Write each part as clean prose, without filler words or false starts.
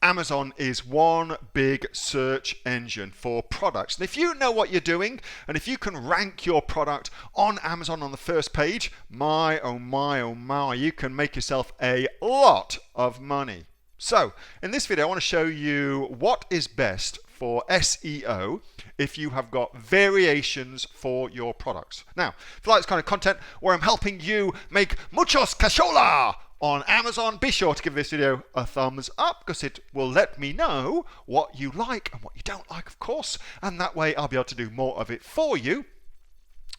Amazon is one big search engine for products. And if you know what you're doing, and if you can rank your product on Amazon on the first page, my, oh my, oh my, you can make yourself a lot of money. So in this video, I want to show you what is best for SEO if you have got variations for your products. Now, if you like this kind of content where I'm helping you make muchos cachola on Amazon, be sure to give this video a thumbs up because it will let me know what you like and what you don't like, of course, and that way I'll be able to do more of it for you.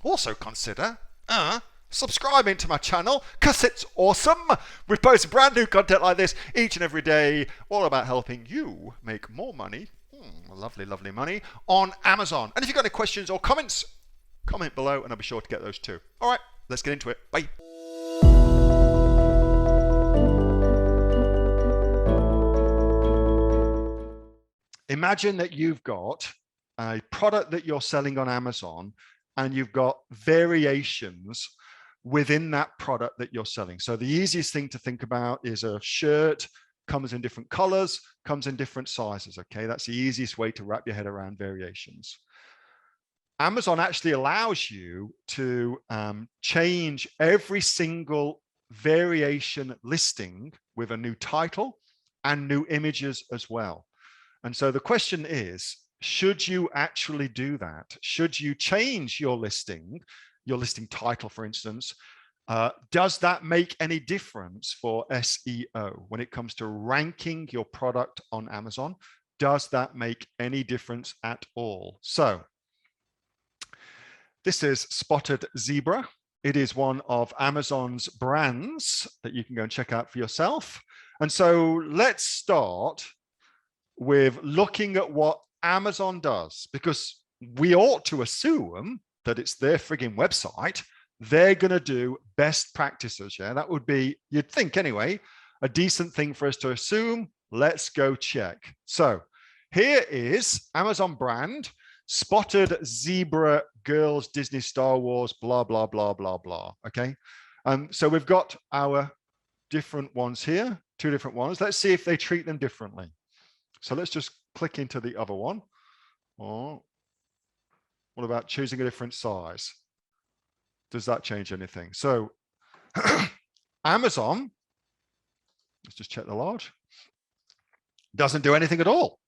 Also consider subscribing to my channel because it's awesome. We post brand new content like this each and every day, all about helping you make more money, lovely, lovely money, on Amazon. And if you've got any questions or comments, comment below and I'll be sure to get those too. All right, let's get into it. Bye. Imagine that you've got a product that you're selling on Amazon and you've got variations within that product that you're selling. So the easiest thing to think about is a shirt comes in different colors, comes in different sizes. Okay, that's the easiest way to wrap your head around variations. Amazon actually allows you to change every single variation listing with a new title and new images as well. And so the question is, should you actually do that? Should you change your listing title, for instance? Does that make any difference for SEO when it comes to ranking your product on Amazon? Does that make any difference at all? So this is Spotted Zebra. It is one of Amazon's brands that you can go and check out for yourself. And so let's start with looking at what Amazon does, because we ought to assume that it's their frigging website. They're going to do best practices. Yeah, that would be, you'd think anyway, a decent thing for us to assume. Let's go check. So here is Amazon brand, Spotted Zebra Girls Disney Star Wars, blah, blah, blah, blah, blah. Okay. So we've got our different ones here, two different ones. Let's see if they treat them differently. So let's just click into the other one. Oh, what about choosing a different size? Does that change anything? So Amazon, let's just check the large, doesn't do anything at all.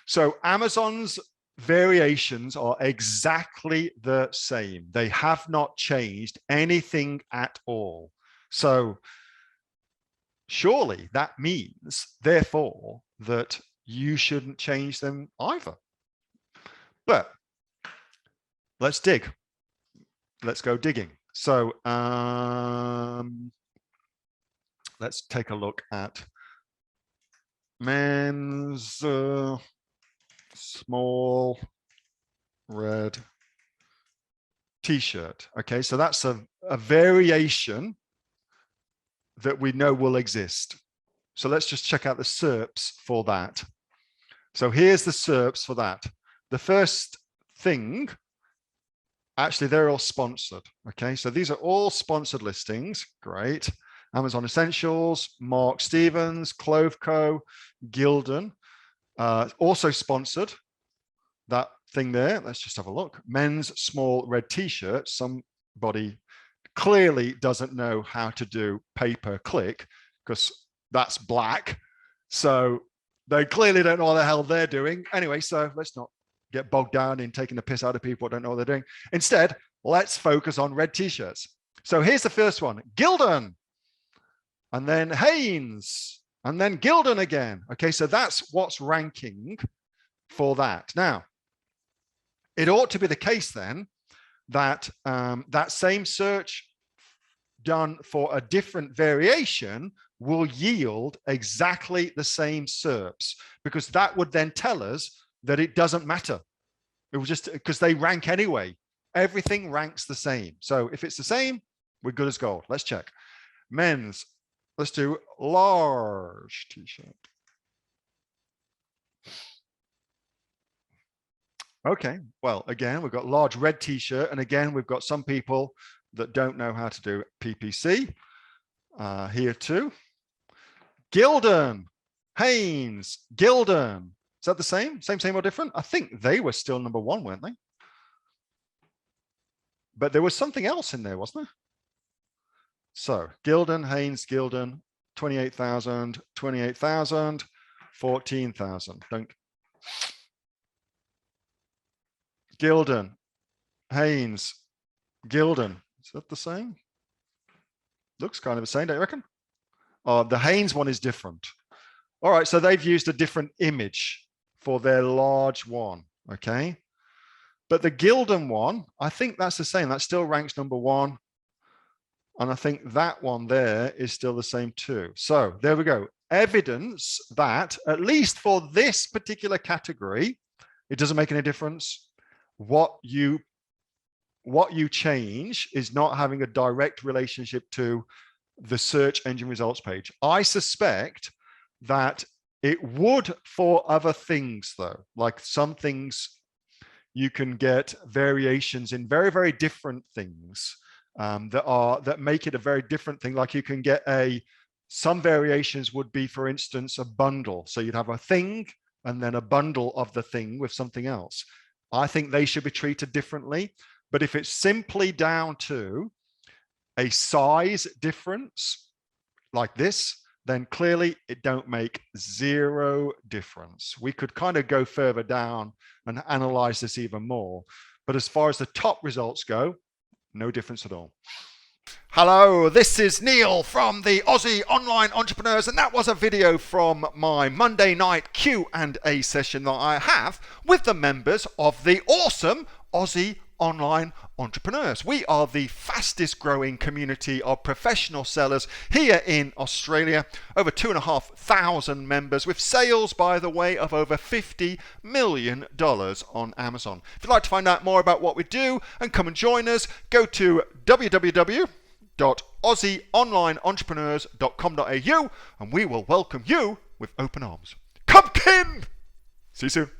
So Amazon's variations are exactly the same. They have not changed anything at all. So surely that means, therefore, that you shouldn't change them either. But let's dig. Let's go digging. So let's take a look at men's small red t-shirt. Okay, so that's a variation that we know will exist. So let's just check out the SERPs for that. So here's the SERPs for that. The first thing, actually, they're all sponsored. Okay, so these are all sponsored listings. Great. Amazon Essentials, Mark Stevens, Clove Co, Gildan, also sponsored. That thing there, let's just have a look. Men's small red t-shirt. Somebody clearly doesn't know how to do pay-per-click because that's black. So they clearly don't know what the hell they're doing. Anyway, so let's not get bogged down in taking the piss out of people who don't know what they're doing. Instead, let's focus on red t-shirts. So here's the first one, Gildan, and then Hanes, and then Gildan again. Okay, so that's what's ranking for that. Now, it ought to be the case then that that same search done for a different variation will yield exactly the same SERPs, because that would then tell us that it doesn't matter. It was just because they rank anyway. Everything ranks the same. So if it's the same, we're good as gold. Let's check. Men's, let's do large t-shirt. Okay, well, again, we've got large red t-shirt. And again, we've got some people that don't know how to do PPC here too. Gildan, Haynes, Gildan. Is that the same? Same or different? I think they were still number one, weren't they? But there was something else in there, wasn't there? So Gildan, Haynes, Gildan, 28,000, 28,000, 14,000. Don't. Gildan, Haynes, Gildan. Is that the same? Looks kind of the same, don't you reckon? Oh, the Haynes one is different. All right, so they've used a different image for their large one, okay? But the Gildan one, I think that's the same. That still ranks number one. And I think that one there is still the same too. So there we go. Evidence that, at least for this particular category, it doesn't make any difference. What you change is not having a direct relationship to the search engine results page. I suspect that it would for other things though, like some things you can get variations in very different things that make it a very different thing. Like you can get some variations would be, for instance, a bundle. So you'd have a thing and then a bundle of the thing with something else. I think they should be treated differently. But if it's simply down to a size difference like this, then clearly it don't make zero difference. We could kind of go further down and analyze this even more. But as far as the top results go, no difference at all. Hello, this is Neil from the Aussie Online Entrepreneurs, and that was a video from my Monday night Q&A session that I have with the members of the awesome Aussie Online Entrepreneurs. We are the fastest growing community of professional sellers here in Australia. Over 2,500 members with sales, by the way, of over $50 million on Amazon. If you'd like to find out more about what we do and come and join us, go to www.aussieonlineentrepreneurs.com.au and we will welcome you with open arms. Come, kin! See you soon.